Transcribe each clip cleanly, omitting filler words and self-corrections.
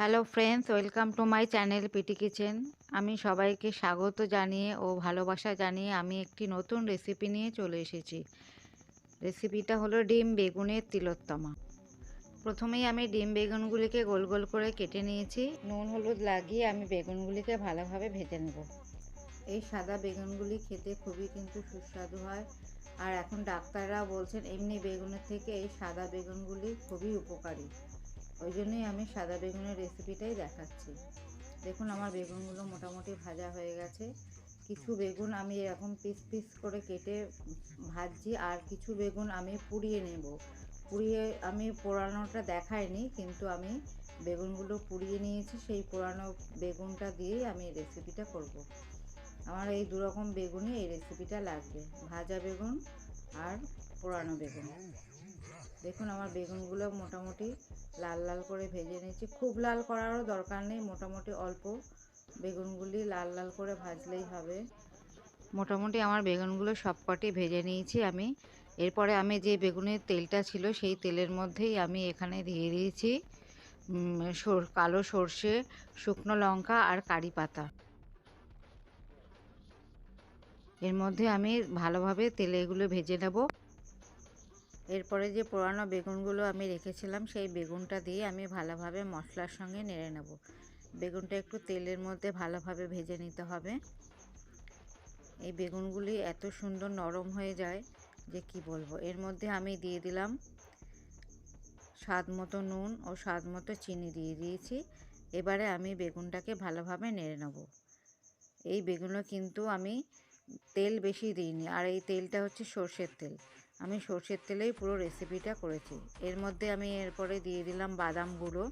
Hello friends, welcome to my channel PT kitchen. আমি সবাইকে স্বাগত জানিয়ে ও ভালোবাসা জানিয়ে আমি একটি নতুন রেসিপি নিয়ে চলে এসেছি। রেসিপিটা হলো ডিম বেগুনের তিলোত্তমা। প্রথমেই আমি ডিম বেগুনগুলিকে গোল গোল করে কেটে নিয়েছি। নুন হলুদ লাগিয়ে আমি বেগুনগুলিকে ভালোভাবে ভেজে নেব। এই সাদা বেগুনগুলি খেতে খুবই কিন্তু সুস্বাদু হয়। আর এখন ডাক্তাররা বলছেন এমনি বেগুনের থেকে এই সাদা বেগুনগুলি খুবই উপকারী। ওই জন্যই আমি সাদা বেগুনের রেসিপিটাই দেখাচ্ছি। দেখুন আমার বেগুনগুলো মোটামুটি ভাজা হয়ে গেছে। কিছু বেগুন আমি এরকম পিস পিস করে কেটে ভাজছি, আর কিছু বেগুন আমি পুড়িয়ে নেব। আমি পোড়ানোটা দেখাইনি, কিন্তু আমি বেগুনগুলো পুড়িয়ে নিয়েছি। সেই পোড়ানো বেগুনটা দিয়েই আমি এই রেসিপিটা করব। আমার এই দুরকম বেগুনই এই রেসিপিটা লাগবে, ভাজা বেগুন আর পোড়ানো বেগুন। দেখুন আমার বেগুনগুলো মোটামুটি লাল লাল করে ভেজে নিয়েছি। খুব লাল করারও দরকার নেই, মোটামুটি অল্প বেগুনগুলি লাল লাল করে ভাজলেই হবে। মোটামুটি আমার বেগুনগুলো সবকটি ভেজে নিয়েছি আমি। এরপরে আমি যে বেগুনের তেলটা ছিল সেই তেলের মধ্যেই আমি এখানে দিয়ে দিয়েছি কালো সর্ষে, শুকনো লঙ্কা আর কারি পাতা। এর মধ্যে আমি ভালোভাবে তেলে এগুলো ভেজে নেব। এরপরে যে পোড়ানো বেগুনগুলো আমি রেখেছিলাম সেই বেগুনটা দিয়ে আমি ভালোভাবে মশলার সঙ্গে নেড়ে নেব। বেগুনটা একটু তেলের মধ্যে ভালোভাবে ভেজে নিতে হবে। এই বেগুনগুলি এত সুন্দর নরম হয়ে যায় যে কি বলবো। এর মধ্যে আমি দিয়ে দিলাম স্বাদ মতো নুন ও স্বাদ মতো চিনি দিয়ে দিয়েছি। এবারে আমি বেগুনটাকে ভালোভাবে নেড়ে নেব। এই বেগুনও কিন্তু আমি তেল বেশি দিইনি, আর এই তেলটা হচ্ছে সর্ষের তেল। আমি সর্ষের তেলেই পুরো রেসিপিটা করেছি। এর মধ্যে আমি এরপরে দিয়ে দিলাম বাদাম গুঁড়ো।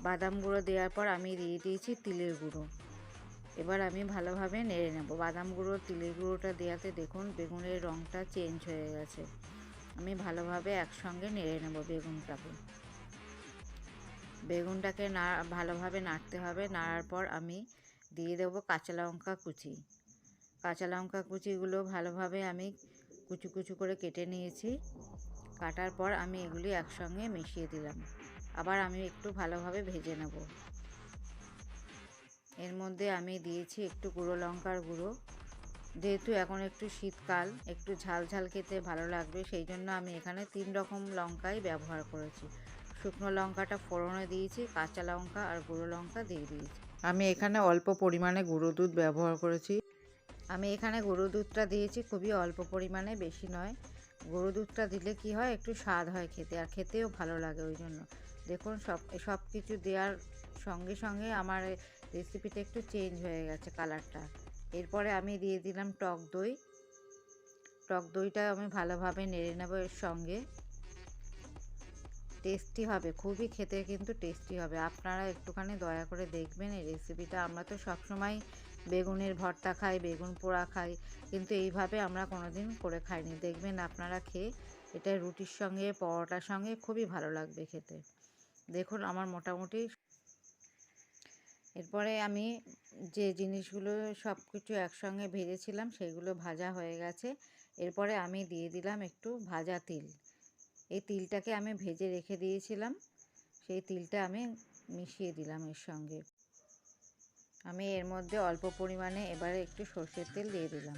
বাদাম গুঁড়ো দেওয়ার পর আমি দিয়ে দিয়েছি তিলের গুঁড়ো। এবার আমি ভালোভাবে নেড়ে নেব। বাদাম গুঁড়ো তিলের গুঁড়োটা দেওয়াতে দেখুন বেগুনের রঙটা চেঞ্জ হয়ে গেছে। আমি ভালোভাবে একসঙ্গে নেড়ে নেব বেগুনটাকে ভালোভাবে নাড়তে হবে। নাড়ার পর আমি দিয়ে দেবো কাঁচা লঙ্কা কুচি। কাঁচা লঙ্কা কুচিগুলো ভালোভাবে আমি কুচু কুচু করে কেটে নিয়েছি। কাটার পর আমি এগুলি একসঙ্গে মিশিয়ে দিলাম। আবার আমি একটু ভালোভাবে ভেজে নেব। এর মধ্যে আমি দিয়েছি একটু গুঁড়ো লঙ্কার গুঁড়ো। যেহেতু এখন একটু শীতকাল, একটু ঝাল ঝাল খেতে ভালো লাগবে, সেই জন্য আমি এখানে 3 রকম লঙ্কাই ব্যবহার করেছি। শুকনো লঙ্কাটা ফোড়নে দিয়েছি, কাঁচা লঙ্কা আর গুঁড়ো লঙ্কা দিয়ে দিয়েছি। আমি এখানে অল্প পরিমাণে গুঁড়ো দুধ ব্যবহার করেছি। আমি এখানে গুঁড়ো দুধটা দিয়েছি খুবই অল্প পরিমাণে, বেশি নয়। গুঁড়ো দুধটা দিলে কি হয়, একটু স্বাদ হয় খেতে, আর খেতেও ভালো লাগে। ওই জন্য দেখুন সব কিছু দেওয়ার সঙ্গে সঙ্গে আমার রেসিপিটা একটু চেঞ্জ হয়ে গেছে কালারটা। এরপরে আমি দিয়ে দিলাম টক দই। টক দইটা আমি ভালোভাবে নেড়ে নেব এর সঙ্গে। টেস্টি হবে, খুবই খেতে কিন্তু টেস্টি হবে। আপনারা একটুখানি দয়া করে দেখবেন এই রেসিপিটা। আমরা তো সবসময় বেগুনের ভর্তা খাই, বেগুন পোড়া খাই, কিন্তু এইভাবে আমরা কোনোদিন করে খাইনি। দেখবেন আপনারা খেয়ে, এটা রুটির সঙ্গে পরোটার সঙ্গে খুবই ভালো লাগবে খেতে। দেখুন আমার মোটামুটি এরপরে আমি যে জিনিসগুলো সব কিছু একসঙ্গে ভেজেছিলাম সেগুলো ভাজা হয়ে গেছে। এরপরে আমি দিয়ে দিলাম একটু ভাজা তিল। এই তিলটাকে আমি ভেজে রেখে দিয়েছিলাম, সেই তিলটা আমি মিশিয়ে দিলাম এর সঙ্গে। আমি এর মধ্যে অল্প পরিমাণে এবারে একটু সর্ষের তেল দিয়ে দিলাম।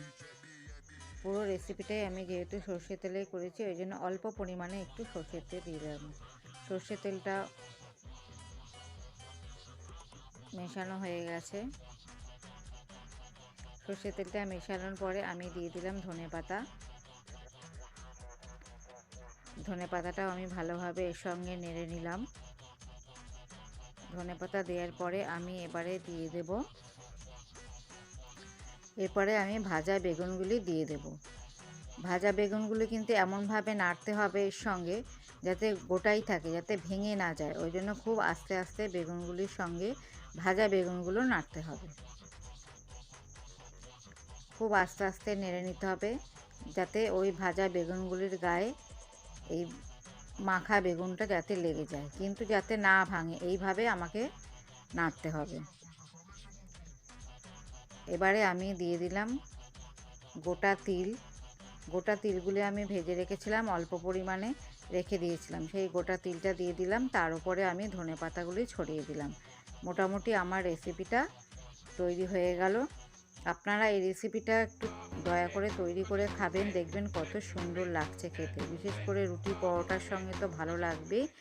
পুরো রেসিপিটাই আমি যেহেতু সর্ষের তেলেই করেছি, ওই জন্য অল্প পরিমাণে একটু সর্ষের তেল দিয়ে দিলাম। সর্ষের তেলটা মেশানো হয়ে গেছে। সর্ষের তেলটা মেশানোর পরে আমি দিয়ে দিলাম ধনেপাতা। ধনেপাতাটাও আমি ভালোভাবে এর সঙ্গে নেড়ে নিলাম। ধনেপাতা দেওয়ার পরে আমি এবারে দিয়ে দেব, এরপরে আমি ভাজা বেগুনগুলি দিয়ে দেব। ভাজা বেগুনগুলি কিন্তু এমনভাবে নাড়তে হবে এর সঙ্গে যাতে গোটাই থাকে, যাতে ভেঙে না যায়। ওই জন্য খুব আস্তে আস্তে বেগুনগুলির সঙ্গে ভাজা বেগুনগুলো নাড়তে হবে। খুব আস্তে আস্তে নেড়ে নিতে হবে যাতে ওই ভাজা বেগুনগুলির গায়ে এই মাখা বেগুনটা যাতে লেগে যায়, কিন্তু যাতে না ভাঙে, এইভাবে আমাকে নাড়তে হবে। এবারে আমি দিয়ে দিলাম গোটা তিল। গোটা তিলগুলি আমি ভেজে রেখেছিলাম অল্প পরিমাণে, রেখে দিয়েছিলাম, সেই গোটা তিলটা দিয়ে দিলাম। তার উপরে আমি ধনেপাতাগুলি ছড়িয়ে দিলাম। মোটামুটি আমার রেসিপিটা তৈরি হয়ে গেল। আপনারা এই রেসিপিটা একটু দয়া করে তৈরি করে খাবেন, দেখবেন কত সুন্দর লাগছে খেতে। বিশেষ করে রুটি পরোটার সঙ্গে তো ভালো লাগবেই।